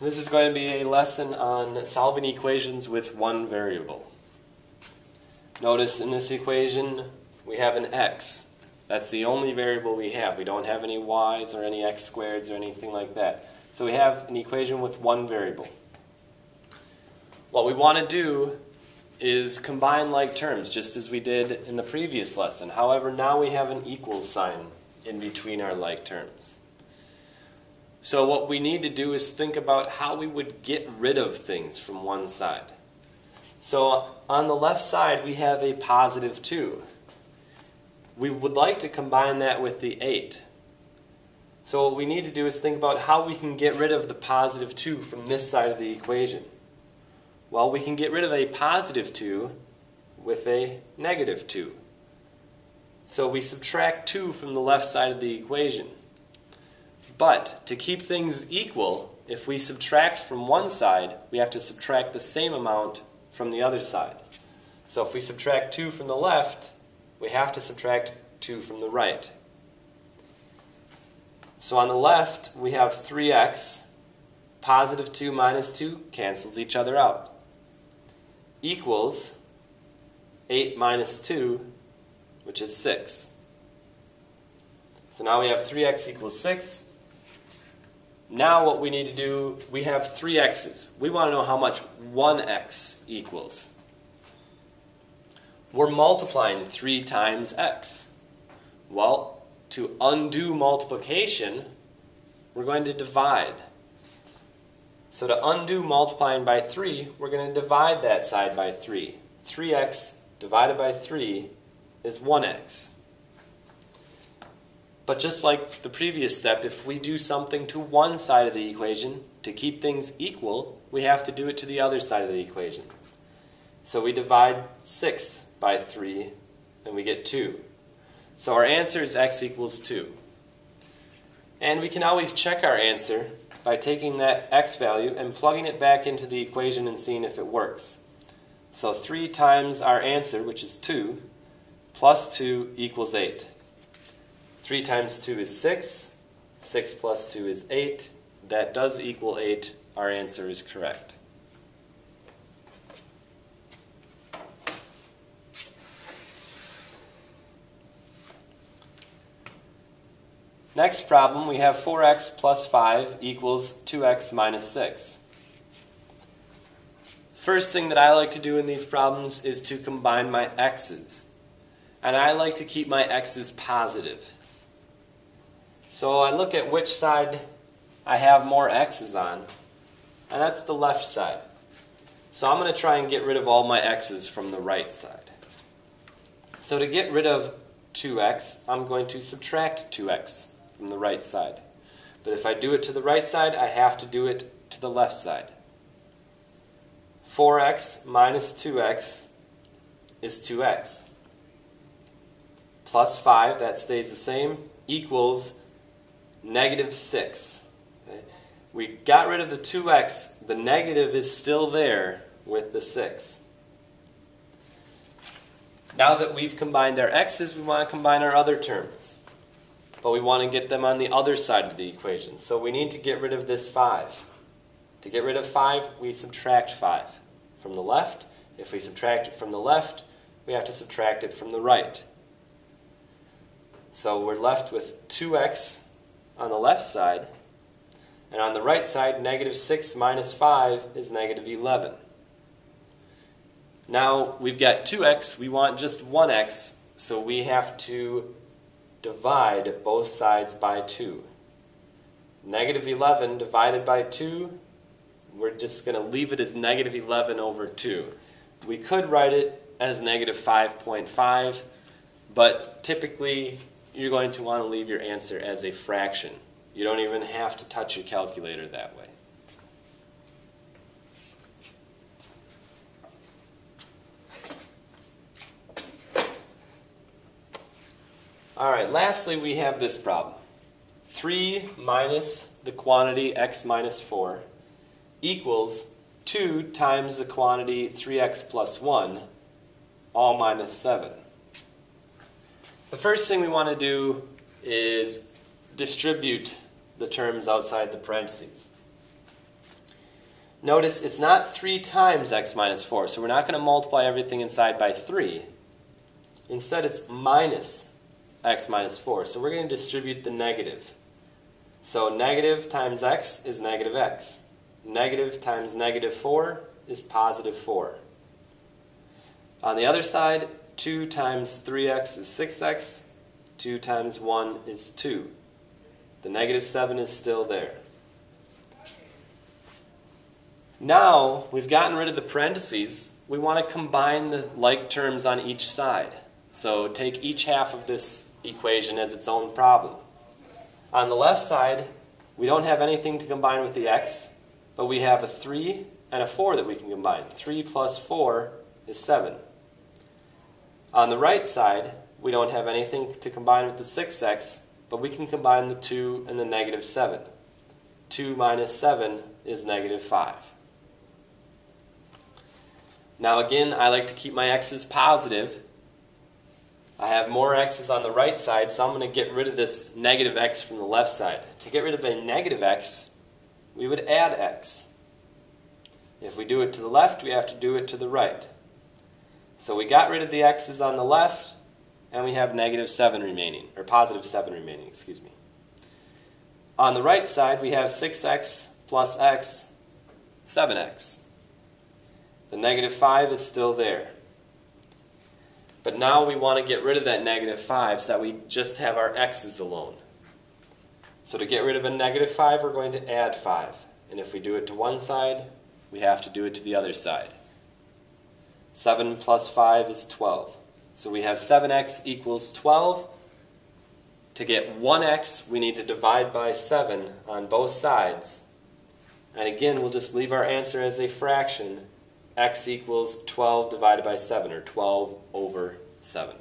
This is going to be a lesson on solving equations with one variable. Notice in this equation we have an x. That's the only variable we have. We don't have any y's or any x squareds or anything like that. So we have an equation with one variable. What we want to do is combine like terms, just as we did in the previous lesson. However, now we have an equal sign in between our like terms. So what we need to do is think about how we would get rid of things from one side. So on the left side we have a positive 2. We would like to combine that with the 8. So what we need to do is think about how we can get rid of the positive 2 from this side of the equation. Well, we can get rid of a positive 2 with a negative 2. So we subtract 2 from the left side of the equation. But to keep things equal, if we subtract from one side, we have to subtract the same amount from the other side. So if we subtract 2 from the left, we have to subtract 2 from the right. So on the left, we have 3x. Positive 2 minus 2 cancels each other out. Equals 8 minus 2, which is 6. So now we have 3x equals 6. Now what we need to do, we have 3 x's. We want to know how much 1x equals. We're multiplying 3 times x. Well, to undo multiplication, we're going to divide. So to undo multiplying by 3, we're going to divide that side by 3. 3x divided by 3 is 1x. But just like the previous step, if we do something to one side of the equation, to keep things equal, we have to do it to the other side of the equation. So we divide 6 by 3, and we get 2. So our answer is x equals 2. And we can always check our answer by taking that x value and plugging it back into the equation and seeing if it works. So 3 times our answer, which is 2, plus 2 equals 8. 3 times 2 is 6. 6 plus 2 is 8. That does equal 8. Our answer is correct. Next problem, we have 4x plus 5 equals 2x minus 6. First thing that I like to do in these problems is to combine my x's. And I like to keep my x's positive. So I look at which side I have more x's on, and that's the left side. So I'm going to try and get rid of all my x's from the right side. So to get rid of 2x, I'm going to subtract 2x from the right side. But if I do it to the right side, I have to do it to the left side. 4x minus 2x is 2x. Plus 5, that stays the same, equals negative 6. Okay. We got rid of the 2x. The negative is still there with the 6. Now that we've combined our x's, we want to combine our other terms. But we want to get them on the other side of the equation. So we need to get rid of this 5. To get rid of 5, we subtract 5 from the left. If we subtract it from the left, we have to subtract it from the right. So we're left with 2x on the left side, and on the right side, negative 6 minus 5 is negative 11. Now we've got 2x, we want just 1x, so we have to divide both sides by 2. Negative 11 divided by 2, we're just going to leave it as negative 11 over 2. We could write it as negative 5.5, but typically you're going to want to leave your answer as a fraction. You don't even have to touch your calculator that way. Alright, lastly we have this problem. 3 minus the quantity x minus 4 equals 2 times the quantity 3x plus 1, all minus 7. The first thing we want to do is distribute the terms outside the parentheses. Notice it's not 3 times x minus 4, so we're not going to multiply everything inside by 3. Instead, it's minus x minus 4, so we're going to distribute the negative. So negative times x is negative x. Negative times negative 4 is positive 4. On the other side, 2 times 3x is 6x. 2 times 1 is 2. The negative 7 is still there. Now, we've gotten rid of the parentheses. We want to combine the like terms on each side. So take each half of this equation as its own problem. On the left side, we don't have anything to combine with the x, but we have a 3 and a 4 that we can combine. 3 plus 4 is 7. On the right side, we don't have anything to combine with the 6x, but we can combine the 2 and the negative 7. 2 minus 7 is negative 5. Now again, I like to keep my x's positive. I have more x's on the right side, so I'm going to get rid of this negative x from the left side. To get rid of a negative x, we would add x. If we do it to the left, we have to do it to the right. So we got rid of the x's on the left, and we have negative 7 remaining, or positive 7 remaining, excuse me. On the right side, we have 6x plus x, 7x. The negative 5 is still there. But now we want to get rid of that negative 5 so that we just have our x's alone. So to get rid of a negative 5, we're going to add 5. And if we do it to one side, we have to do it to the other side. 7 plus 5 is 12. So we have 7x equals 12. To get 1x, we need to divide by 7 on both sides. And again, we'll just leave our answer as a fraction. X equals 12 divided by 7, or 12 over 7.